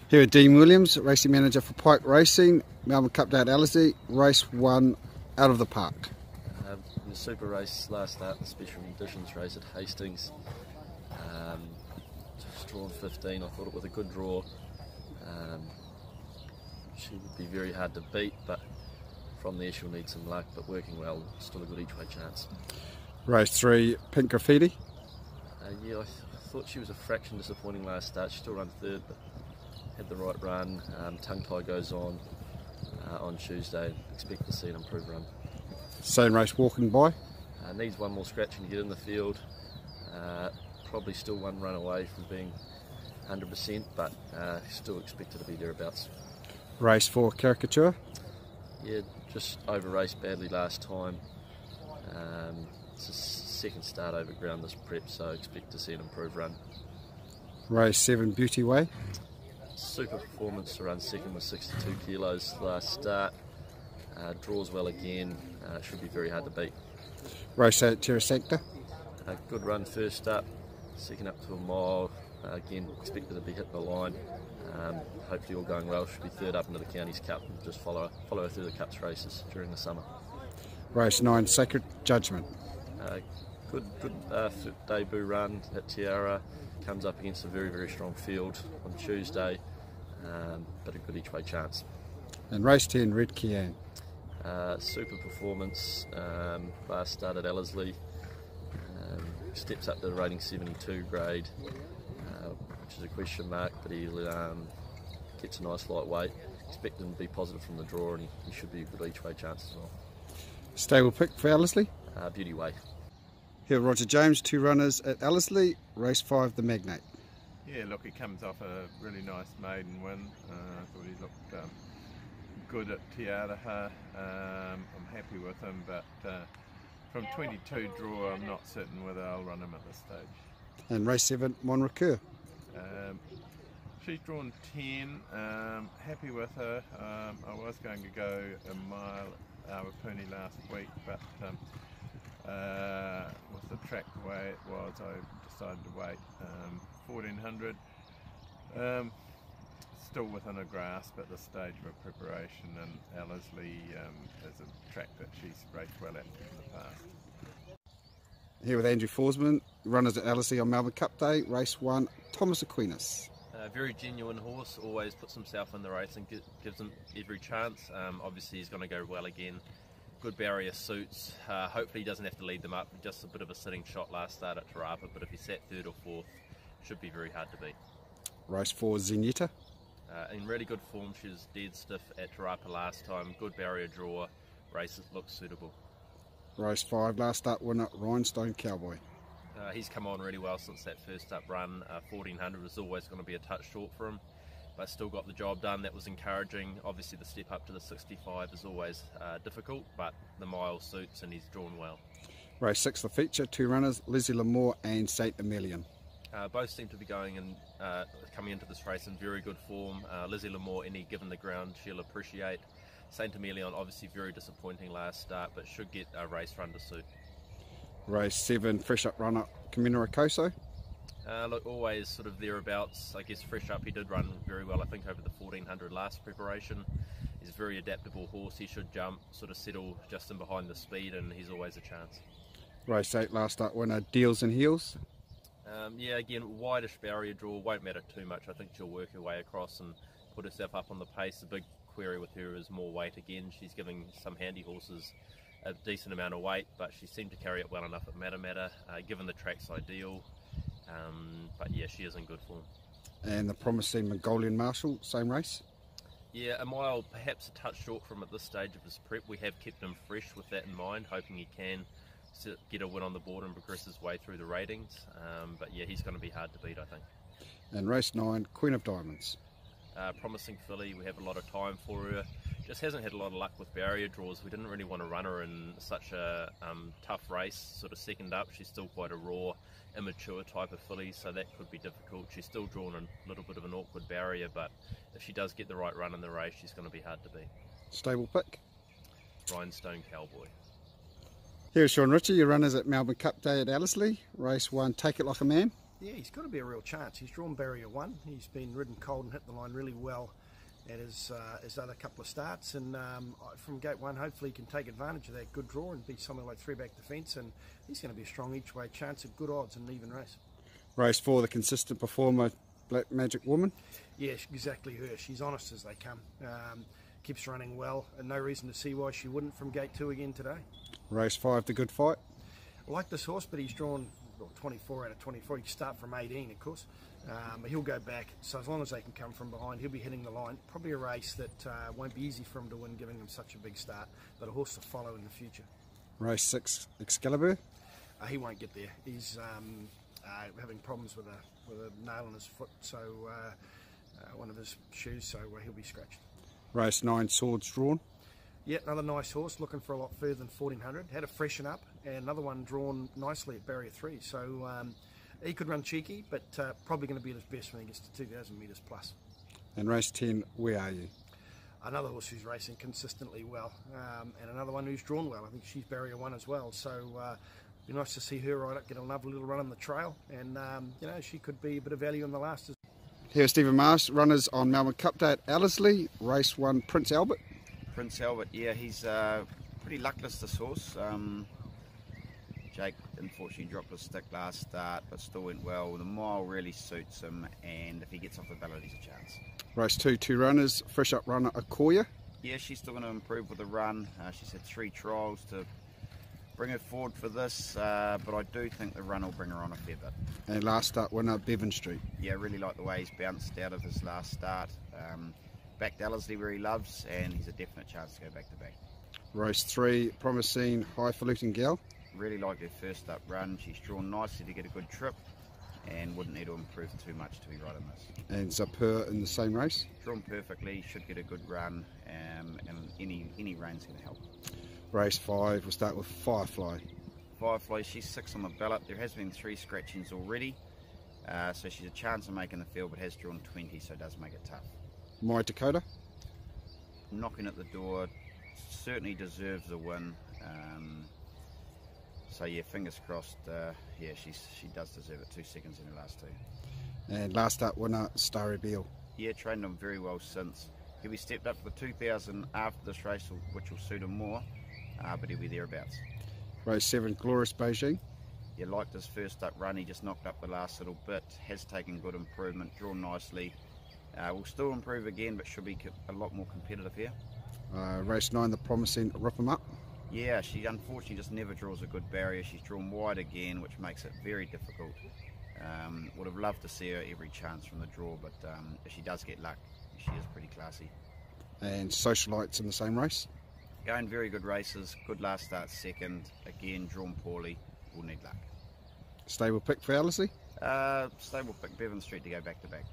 Here at Dean Williams, racing manager for Pike Racing, Melbourne Cup Day at Ellerslie, race 1 out of the park. In the super race last start, the special conditions race at Hastings, just drawn 15. I thought it was a good draw. She would be very hard to beat, but from there she'll need some luck, but working well, still a good each way chance. Race 3, Pink Graffiti. Yeah, I thought she was a fraction disappointing last start. She still ran third, but had the right run. Tongue tie goes on Tuesday. Expect to see an improved run. Same race, Walking By. Needs one more scratching to get in the field. Probably still one run away from being 100%, but still expected to be thereabouts. Race 4, Caricature. Yeah, just over raced badly last time. It's a second start over ground this prep, so expect to see an improved run. Race 7, Beauty Way. Super performance to run second with 62 kilos last start. Draws well again, should be very hard to beat. Race 8, Terra Sancta. Good run first up, second up to a mile. Again, expected to be hit the line. Hopefully all going well, should be third up into the Counties Cup and just follow her through the Cups races during the summer. Race 9, Sacred Judgment. Good debut run at Tiara. Comes up against a very, very strong field on Tuesday, but a good each way chance. And race 10, Red Kian. Super performance last start at Ellerslie. Steps up to the rating 72 grade, which is a question mark, but he gets a nice lightweight. Expect him to be positive from the draw, and he should be a good each way chance as well. Stable pick for Ellerslie. Beauty Way. Here Roger James, 2 runners at Ellerslie, race 5, the Magnate. Yeah, look, he comes off a really nice maiden win. I thought he looked good at Tiara. I'm happy with him, but from 22 draw, I'm not certain whether I'll run him at this stage. And race 7, Monrecur. She's drawn 10. Happy with her. I was going to go a mile Awapuni last week, but with the track the way it was, I decided to wait. 1400. Still within a grasp at this stage of her preparation, and Ellerslie is a track that she's raced well at in the past. Here with Andrew Forsman, runners at Ellerslie on Melbourne Cup Day, race 1, Thomas Aquinas. Very genuine horse, always puts himself in the race and gives him every chance. Obviously he's going to go well again. Good barrier suits. Hopefully he doesn't have to lead them up. Just a bit of a sitting shot last start at Tarapa, but if he sat 3rd or 4th, should be very hard to beat. Race 4, Zenyatta. In really good form, she was dead stiff at Tarapa last time. Good barrier draw, races look suitable. Race 5, last start winner, Rhinestone Cowboy. He's come on really well since that first up run. 1400 was always going to be a touch short for him, but still got the job done. That was encouraging. Obviously the step up to the 65 is always difficult, but the mile suits and he's drawn well. Race 6, the feature, 2 runners, Lizzie Lamore and St. Emilion. Both seem to be going and coming into this race in very good form. Lizzie Lamore, any given the ground, she'll appreciate. St. Emilion, obviously very disappointing last start, but should get a race run to suit. Race 7, fresh up runner, Camino Rocoso. Look, always sort of thereabouts. I guess fresh up, he did run very well, I think, over the 1400 last preparation. He's a very adaptable horse. He should jump, sort of settle just in behind the speed, and he's always a chance. Race 8, last start winner, Deals and Heels. Yeah, again, wideish barrier draw, won't matter too much. I think she'll work her way across and put herself up on the pace. The big query with her is more weight again. She's giving some handy horses a decent amount of weight, but she seemed to carry it well enough at Matamata, given the track's ideal. But yeah, she is in good form. And the promising Mongolian Marshal, same race? Yeah, a mile perhaps a touch short from at this stage of his prep. We have kept him fresh with that in mind, hoping he can get a win on the board and progress his way through the ratings. But yeah, he's going to be hard to beat, I think. And race 9, Queen of Diamonds. Promising filly, we have a lot of time for her. Just hasn't had a lot of luck with barrier draws. We didn't really want to run her in such a tough race, sort of second up. She's still quite a raw, immature type of filly, so that could be difficult. She's still drawn a little bit of an awkward barrier, but if she does get the right run in the race, she's going to be hard to beat. Stable pick? Rhinestone Cowboy. Here's Sean Ritchie, your runners at Melbourne Cup Day at Ellerslie. Race 1, Take It Like a Man. Yeah, he's got to be a real chance. He's drawn barrier 1. He's been ridden cold and hit the line really well at his other couple of starts, and from gate 1 hopefully he can take advantage of that good draw and beat something like 3-back defence, and he's going to be a strong each way chance at good odds in an even race. Race 4, the consistent performer, Black Magic Woman. Yeah, exactly her. She's honest as they come. Keeps running well, and no reason to see why she wouldn't from gate 2 again today. Race 5, the Good Fight. I like this horse, but he's drawn 24 out of 24. He can start from 18, of course, but he'll go back. So as long as they can come from behind, he'll be hitting the line. Probably a race that won't be easy for him to win, giving him such a big start, but a horse to follow in the future. Race 6, Excalibur. He won't get there. He's having problems with a nail in his foot, so one of his shoes, so he'll be scratched. Race 9, Swords Drawn. Yeah, another nice horse, looking for a lot further than 1400. Had a freshen up, and another one drawn nicely at barrier 3. So he could run cheeky, but probably going to be at his best when he gets to 2,000 metres plus. And race 10, Where Are You? Another horse who's racing consistently well, and another one who's drawn well. I think she's barrier 1 as well. So it'd be nice to see her ride up, get a lovely little run on the trail, and she could be a bit of value in the last. Here's Stephen Marsh, runners on Melbourne Cup Day at Ellerslie. Race 1, Prince Albert. Prince Albert, yeah, he's pretty luckless, this horse. Jake unfortunately dropped his stick last start, but still went well. The mile really suits him, and if he gets off the ballot, he's a chance. Race 2, 2 runners. Fresh up runner, Akoya. Yeah, she's still going to improve with the run. She's had 3 trials to bring her forward for this, but I do think the run will bring her on a fair bit. And last start winner, Bevan Street. Yeah, I really like the way he's bounced out of his last start. Back to Ellerslie where he loves, and he's a definite chance to go back to back. Race 3, Promising Highfalutin Gal. Really like her first up run. She's drawn nicely to get a good trip, and wouldn't need to improve too much to be right in this. And Zapur in the same race. Drawn perfectly, should get a good run, and any rain's going to help. Race 5, we'll start with Firefly. Firefly, she's 6 on the ballot. There has been 3 scratchings already, so she's a chance of making the field, but has drawn 20, so it does make it tough. My Dakota. Knocking at the door, certainly deserves a win. So yeah, fingers crossed. Yeah, she does deserve it. 2 seconds in the last 2. And last up winner, Starry Beale. Yeah, trained him very well since. He'll be stepped up for the 2000 after this race, which will suit him more, but he'll be thereabouts. Race 7, Glorious Beijing. Yeah, liked his first up run. He just knocked up the last little bit. Has taken good improvement, drawn nicely. Will still improve again, but should be a lot more competitive here. Race 9, the Promising Rip 'em Up. Yeah, she unfortunately just never draws a good barrier. She's drawn wide again, which makes it very difficult. Would have loved to see her every chance from the draw, but if she does get luck, she is pretty classy. And Socialites in the same race. Going very good races, good last start second, again drawn poorly, will need luck. Stable pick for Ellerslie. Stable pick Bevan Street to go back to back.